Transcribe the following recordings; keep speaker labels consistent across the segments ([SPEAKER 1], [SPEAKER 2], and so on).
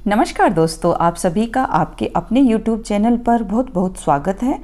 [SPEAKER 1] नमस्कार दोस्तों, आप सभी का आपके अपने YouTube चैनल पर बहुत बहुत स्वागत है।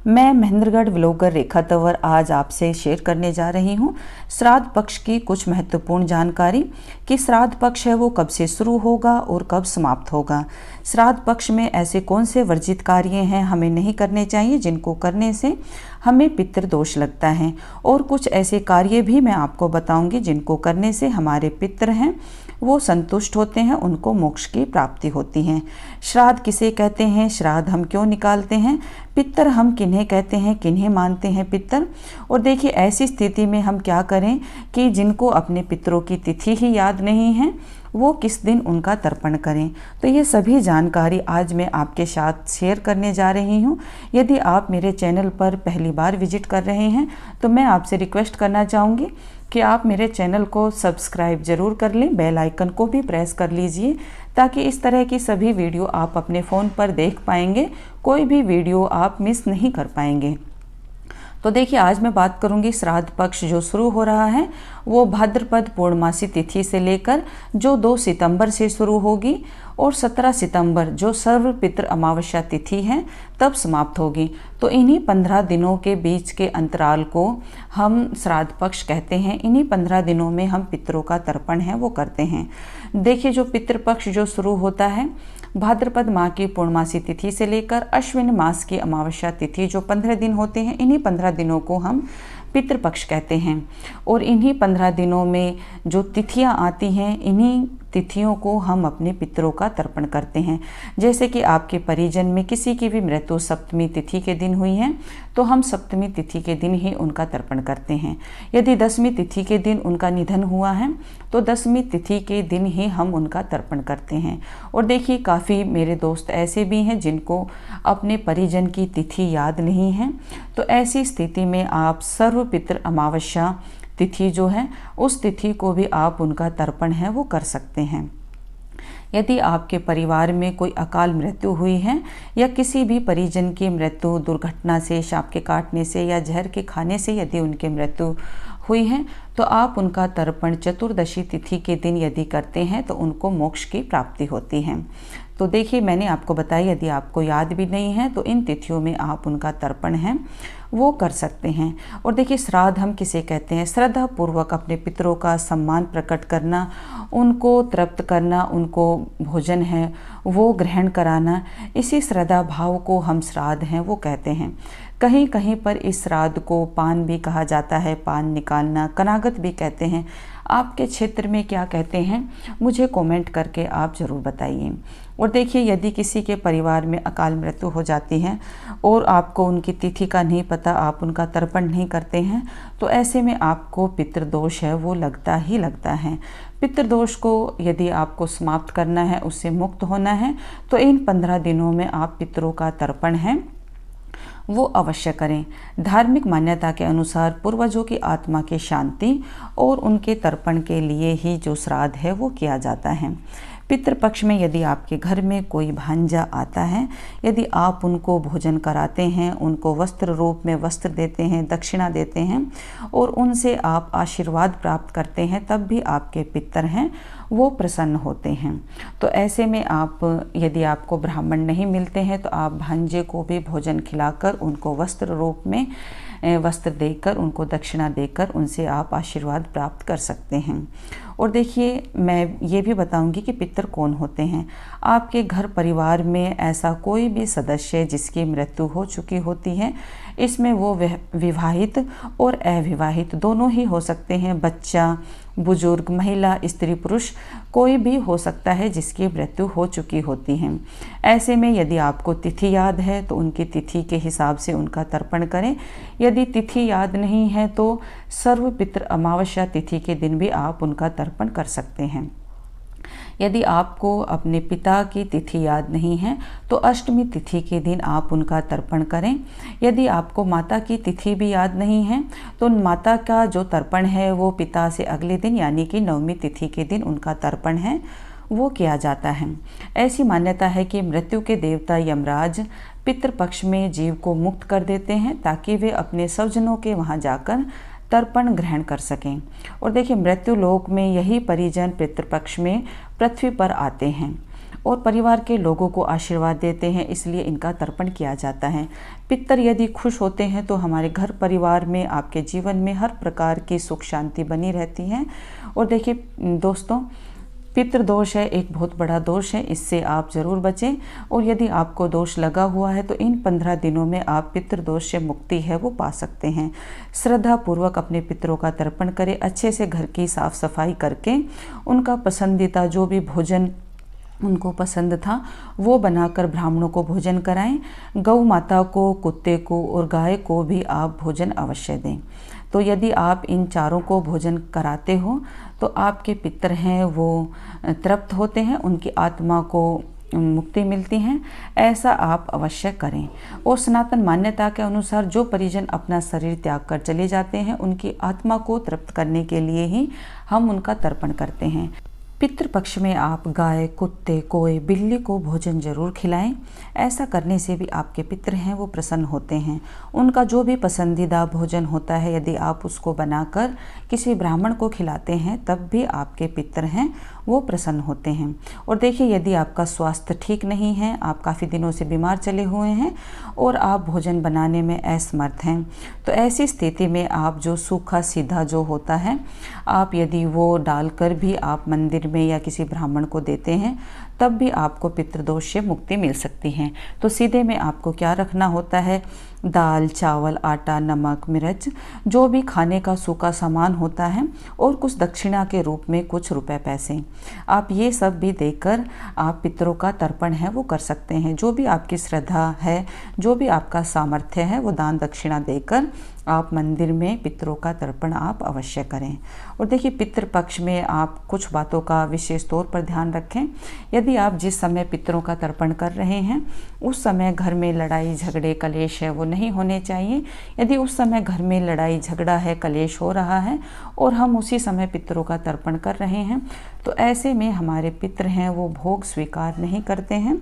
[SPEAKER 1] मैं महेंद्रगढ़ व्लॉगर रेखा तंवर आज आपसे शेयर करने जा रही हूँ श्राद्ध पक्ष की कुछ महत्वपूर्ण जानकारी कि श्राद्ध पक्ष है वो कब से शुरू होगा और कब समाप्त होगा। श्राद्ध पक्ष में ऐसे कौन से वर्जित कार्य हैं हमें नहीं करने चाहिए जिनको करने से हमें पितृदोष लगता है, और कुछ ऐसे कार्य भी मैं आपको बताऊंगी जिनको करने से हमारे पितृ हैं वो संतुष्ट होते हैं, उनको मोक्ष की प्राप्ति होती है। श्राद्ध किसे कहते हैं, श्राद्ध हम क्यों निकालते हैं, पितर हम किन्हें कहते हैं, किन्हें मानते हैं पितर। और देखिए ऐसी स्थिति में हम क्या करें कि जिनको अपने पितरों की तिथि ही याद नहीं है वो किस दिन उनका तर्पण करें। तो ये सभी जानकारी आज मैं आपके साथ शेयर करने जा रही हूँ। यदि आप मेरे चैनल पर पहली बार विजिट कर रहे हैं तो मैं आपसे रिक्वेस्ट करना चाहूँगी कि आप मेरे चैनल को सब्सक्राइब ज़रूर कर लें, बेल आइकन को भी प्रेस कर लीजिए ताकि इस तरह की सभी वीडियो आप अपने फ़ोन पर देख पाएंगे, कोई भी वीडियो आप मिस नहीं कर पाएंगे। तो देखिए आज मैं बात करूंगी श्राद्ध पक्ष जो शुरू हो रहा है वो भाद्रपद पूर्णमासी तिथि से लेकर जो 2 सितंबर से शुरू होगी और 17 सितंबर जो सर्व पितृ अमावस्या तिथि है तब समाप्त होगी। तो इन्हीं 15 दिनों के बीच के अंतराल को हम श्राद्ध पक्ष कहते हैं। इन्हीं 15 दिनों में हम पितरों का तर्पण है वो करते हैं। देखिए जो पितृपक्ष जो शुरू होता है भाद्रपद माह की पूर्णमासी तिथि से लेकर अश्विन मास की अमावस्या तिथि जो 15 दिन होते हैं, इन्हीं 15 दिनों को हम पितृपक्ष कहते हैं। और इन्हीं 15 दिनों में जो तिथियां आती हैं इन्हीं तिथियों को हम अपने पितरों का तर्पण करते हैं। जैसे कि आपके परिजन में किसी की भी मृत्यु सप्तमी तिथि के दिन हुई है तो हम सप्तमी तिथि के दिन ही उनका तर्पण करते हैं। यदि 10वीं तिथि के दिन उनका निधन हुआ है तो 10वीं तिथि के दिन ही हम उनका तर्पण करते हैं। और देखिए काफ़ी मेरे दोस्त ऐसे भी हैं जिनको अपने परिजन की तिथि याद नहीं है, तो ऐसी स्थिति में आप सर्व पितृ अमावस्या तिथि जो है उस तिथि को भी आप उनका तर्पण है वो कर सकते हैं। यदि आपके परिवार में कोई अकाल मृत्यु हुई है या किसी भी परिजन की मृत्यु दुर्घटना से, सांप के काटने से या जहर के खाने से यदि उनकी मृत्यु हुई है तो आप उनका तर्पण चतुर्दशी तिथि के दिन यदि करते हैं तो उनको मोक्ष की प्राप्ति होती है। तो देखिए मैंने आपको बताया यदि आपको याद भी नहीं है तो इन तिथियों में आप उनका तर्पण है वो कर सकते हैं। और देखिए श्राद्ध हम किसे कहते हैं, श्रद्धा पूर्वक अपने पितरों का सम्मान प्रकट करना, उनको तृप्त करना, उनको भोजन है वो ग्रहण कराना, इसी श्रद्धा भाव को हम श्राद्ध हैं वो कहते हैं। कहीं कहीं पर इस श्राद्ध को पान भी कहा जाता है, पान निकालना, कनागत भी कहते हैं। आपके क्षेत्र में क्या कहते हैं मुझे कमेंट करके आप ज़रूर बताइए। और देखिए यदि किसी के परिवार में अकाल मृत्यु हो जाती है और आपको उनकी तिथि का नहीं पता, आप उनका तर्पण नहीं करते हैं, तो ऐसे में आपको पितृदोष है वो लगता ही लगता है। पितृदोष को यदि आपको समाप्त करना है, उससे मुक्त होना है, तो इन 15 दिनों में आप पितरों का तर्पण है वो अवश्य करें। धार्मिक मान्यता के अनुसार पूर्वजों की आत्मा की शांति और उनके तर्पण के लिए ही जो श्राद्ध है वो किया जाता है। पितृपक्ष में यदि आपके घर में कोई भांजा आता है, यदि आप उनको भोजन कराते हैं, उनको वस्त्र रूप में वस्त्र देते हैं, दक्षिणा देते हैं और उनसे आप आशीर्वाद प्राप्त करते हैं, तब भी आपके पितर हैं वो प्रसन्न होते हैं। तो ऐसे में आप यदि आपको ब्राह्मण नहीं मिलते हैं तो आप भांजे को भी भोजन खिलाकर उनको वस्त्र रूप में वस्त्र देकर, उनको दक्षिणा देकर उनसे आप आशीर्वाद प्राप्त कर सकते हैं। और देखिए मैं ये भी बताऊंगी कि पितर कौन होते हैं। आपके घर परिवार में ऐसा कोई भी सदस्य जिसकी मृत्यु हो चुकी होती है, इसमें वो विवाहित और अविवाहित दोनों ही हो सकते हैं, बच्चा, बुजुर्ग, महिला, स्त्री, पुरुष कोई भी हो सकता है जिसकी मृत्यु हो चुकी होती है। ऐसे में यदि आपको तिथि याद है तो उनकी तिथि के हिसाब से उनका तर्पण करें। यदि तिथि याद नहीं है तो सर्व पितृ अमावस्या तिथि के दिन भी आप उनका तर्पण कर सकते हैं। यदि आपको अपने पिता की तिथि याद नहीं है तो अष्टमी तिथि के दिन आप उनका तर्पण करें। यदि आपको माता की तिथि भी याद नहीं है तो माता का जो तर्पण है वो पिता से अगले दिन यानी कि 9वीं तिथि के दिन उनका तर्पण है वो किया जाता है। ऐसी मान्यता है कि मृत्यु के देवता यमराज पितृपक्ष में जीव को मुक्त कर देते हैं ताकि वे अपने स्वजनों के वहाँ जाकर तर्पण ग्रहण कर सकें। और देखिए मृत्यु लोक में यही परिजन पितृपक्ष में पृथ्वी पर आते हैं और परिवार के लोगों को आशीर्वाद देते हैं, इसलिए इनका तर्पण किया जाता है। पितर यदि खुश होते हैं तो हमारे घर परिवार में, आपके जीवन में हर प्रकार की सुख शांति बनी रहती है। और देखिए दोस्तों, पितृदोष है, एक बहुत बड़ा दोष है, इससे आप ज़रूर बचें। और यदि आपको दोष लगा हुआ है तो इन 15 दिनों में आप पितृदोष से मुक्ति है वो पा सकते हैं। श्रद्धा पूर्वक अपने पितरों का तर्पण करें, अच्छे से घर की साफ सफाई करके उनका पसंदीदा जो भी भोजन उनको पसंद था वो बनाकर ब्राह्मणों को भोजन कराएं। गौ माता को, कुत्ते को और गाय को भी आप भोजन अवश्य दें। तो यदि आप इन चारों को भोजन कराते हो तो आपके पितर हैं वो तृप्त होते हैं, उनकी आत्मा को मुक्ति मिलती है। ऐसा आप अवश्य करें। और सनातन मान्यता के अनुसार जो परिजन अपना शरीर त्याग कर चले जाते हैं, उनकी आत्मा को तृप्त करने के लिए ही हम उनका तर्पण करते हैं। पितृपक्ष में आप गाय, कुत्ते, कोए, बिल्ली को भोजन जरूर खिलाएं। ऐसा करने से भी आपके पितर हैं वो प्रसन्न होते हैं। उनका जो भी पसंदीदा भोजन होता है, यदि आप उसको बनाकर किसी ब्राह्मण को खिलाते हैं तब भी आपके पितर हैं वो प्रसन्न होते हैं। और देखिए, यदि आपका स्वास्थ्य ठीक नहीं है, आप काफ़ी दिनों से बीमार चले हुए हैं और आप भोजन बनाने में असमर्थ हैं, तो ऐसी स्थिति में आप जो सूखा सीधा जो होता है, आप यदि वो डालकर भी आप मंदिर में या किसी ब्राह्मण को देते हैं तब भी आपको पितृदोष से मुक्ति मिल सकती है। तो सीधे में आपको क्या रखना होता है, दाल, चावल, आटा, नमक, मिर्च, जो भी खाने का सूखा सामान होता है, और कुछ दक्षिणा के रूप में कुछ रुपए पैसे, आप ये सब भी देकर आप पितरों का तर्पण है वो कर सकते हैं। जो भी आपकी श्रद्धा है, जो भी आपका सामर्थ्य है, वो दान दक्षिणा देकर आप मंदिर में पितरों का तर्पण आप अवश्य करें। और देखिए, पितृपक्ष में आप कुछ बातों का विशेष तौर पर ध्यान रखें। यदि आप जिस समय पितरों का तर्पण कर रहे हैं उस समय घर में लड़ाई झगड़े कलेश है वो नहीं होने चाहिए। यदि उस समय घर में लड़ाई झगड़ा है, कलेश हो रहा है और हम उसी समय पितरों का तर्पण कर रहे हैं, तो ऐसे में हमारे पितर हैं वो भोग स्वीकार नहीं करते हैं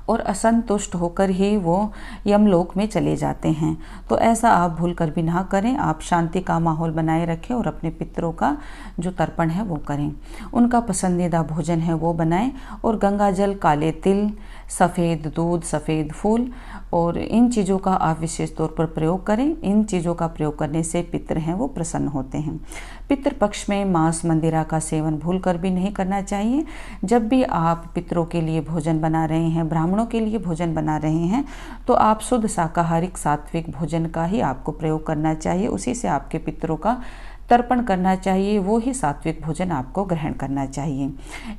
[SPEAKER 1] और असंतुष्ट होकर ही वो यमलोक में चले जाते हैं। तो ऐसा आप भूल कर भी ना करें। आप शांति का माहौल बनाए रखें और अपने पितरों का जो तर्पण है वो करें। उनका पसंदीदा भोजन है वो बनाएं और गंगा जल, काले तिल, सफ़ेद दूध, सफ़ेद फूल और इन चीज़ों का आप विशेष तौर पर प्रयोग करें। इन चीज़ों का प्रयोग करने से पितर हैं वो प्रसन्न होते हैं। पितृपक्ष में मांस, मंदिरा का सेवन भूल कर भी नहीं करना चाहिए। जब भी आप पितरों के लिए भोजन बना रहे हैं, ब्राह्मणों के लिए भोजन बना रहे हैं, तो आप शुद्ध शाकाहारिक सात्विक भोजन का ही आपको प्रयोग करना चाहिए। उसी से आपके पितरों का तर्पण करना चाहिए, वो ही सात्विक भोजन आपको ग्रहण करना चाहिए।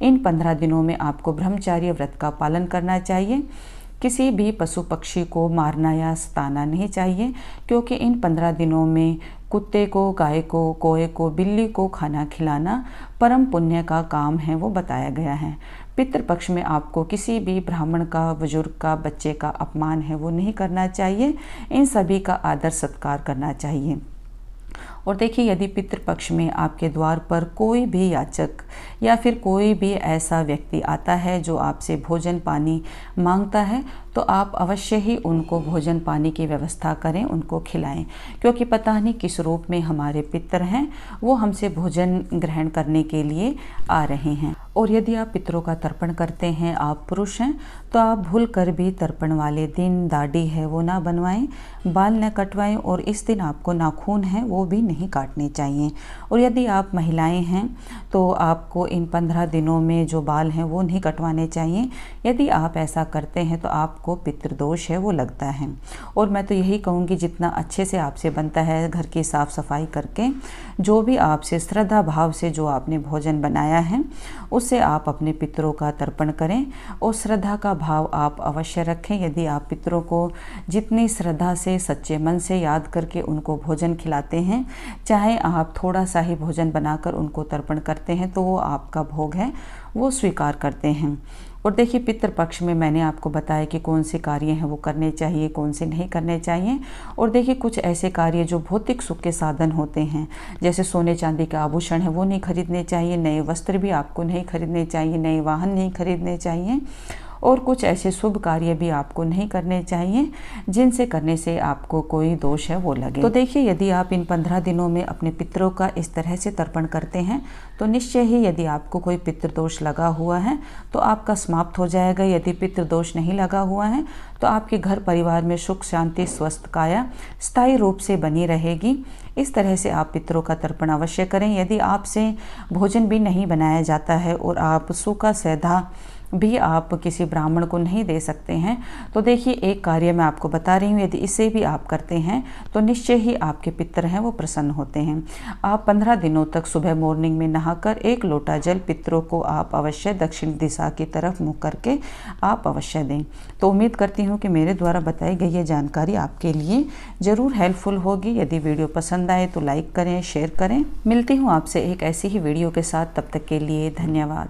[SPEAKER 1] इन 15 दिनों में आपको ब्रह्मचार्य व्रत का पालन करना चाहिए। किसी भी पशु पक्षी को मारना या सताना नहीं चाहिए, क्योंकि इन 15 दिनों में कुत्ते को, गाय को, कोए को, बिल्ली को खाना खिलाना परम पुण्य का काम है वो बताया गया है। पितृपक्ष में आपको किसी भी ब्राह्मण का, बुजुर्ग का, बच्चे का अपमान है वो नहीं करना चाहिए। इन सभी का आदर सत्कार करना चाहिए। और देखिए, यदि पितृपक्ष में आपके द्वार पर कोई भी याचक या फिर कोई भी ऐसा व्यक्ति आता है जो आपसे भोजन पानी मांगता है, तो आप अवश्य ही उनको भोजन पानी की व्यवस्था करें, उनको खिलाएं, क्योंकि पता नहीं किस रूप में हमारे पितर हैं वो हमसे भोजन ग्रहण करने के लिए आ रहे हैं। और यदि आप पितरों का तर्पण करते हैं, आप पुरुष हैं, तो आप भूल कर भी तर्पण वाले दिन दाढ़ी है वो ना बनवाएं, बाल न कटवाएं और इस दिन आपको नाखून है वो भी नहीं काटने चाहिए। और यदि आप महिलाएं हैं तो आपको इन 15 दिनों में जो बाल हैं वो नहीं कटवाने चाहिए। यदि आप ऐसा करते हैं तो आपको पितृदोष है वो लगता है। और मैं तो यही कहूँगी, जितना अच्छे से आपसे बनता है घर की साफ़ सफाई करके, जो भी आपसे श्रद्धा भाव से जो आपने भोजन बनाया है उससे आप अपने पितरों का तर्पण करें और श्रद्धा का भाव आप अवश्य रखें। यदि आप पितरों को जितनी श्रद्धा से, सच्चे मन से याद करके उनको भोजन खिलाते हैं, चाहे आप थोड़ा सा ही भोजन बनाकर उनको तर्पण करते हैं, तो वो आपका भोग है वो स्वीकार करते हैं। और देखिए, पितृपक्ष में मैंने आपको बताया कि कौन से कार्य हैं वो करने चाहिए, कौन से नहीं करने चाहिए। और देखिए, कुछ ऐसे कार्य जो भौतिक सुख के साधन होते हैं, जैसे सोने चांदी के आभूषण है वो नहीं खरीदने चाहिए, नए वस्त्र भी आपको नहीं खरीदने चाहिए, नए वाहन नहीं खरीदने चाहिए। और कुछ ऐसे शुभ कार्य भी आपको नहीं करने चाहिए जिनसे करने से आपको कोई दोष है वो लगे। तो देखिए, यदि आप इन 15 दिनों में अपने पितरों का इस तरह से तर्पण करते हैं तो निश्चय ही यदि आपको कोई पितृदोष लगा हुआ है तो आपका समाप्त हो जाएगा। यदि पितृदोष नहीं लगा हुआ है तो आपके घर परिवार में सुख शांति स्वस्थ काया स्थायी रूप से बनी रहेगी। इस तरह से आप पितरों का तर्पण अवश्य करें। यदि आपसे भोजन भी नहीं बनाया जाता है और आप सूखा सेधा भी आप किसी ब्राह्मण को नहीं दे सकते हैं तो देखिए, एक कार्य मैं आपको बता रही हूँ, यदि इसे भी आप करते हैं तो निश्चय ही आपके पितर हैं वो प्रसन्न होते हैं। आप 15 दिनों तक सुबह मॉर्निंग में नहाकर 1 लोटा जल पितरों को आप अवश्य दक्षिण दिशा की तरफ मुँह करके आप अवश्य दें। तो उम्मीद करती हूँ कि मेरे द्वारा बताई गई ये जानकारी आपके लिए ज़रूर हेल्पफुल होगी। यदि वीडियो पसंद आए तो लाइक करें, शेयर करें। मिलती हूँ आपसे एक ऐसी ही वीडियो के साथ, तब तक के लिए धन्यवाद।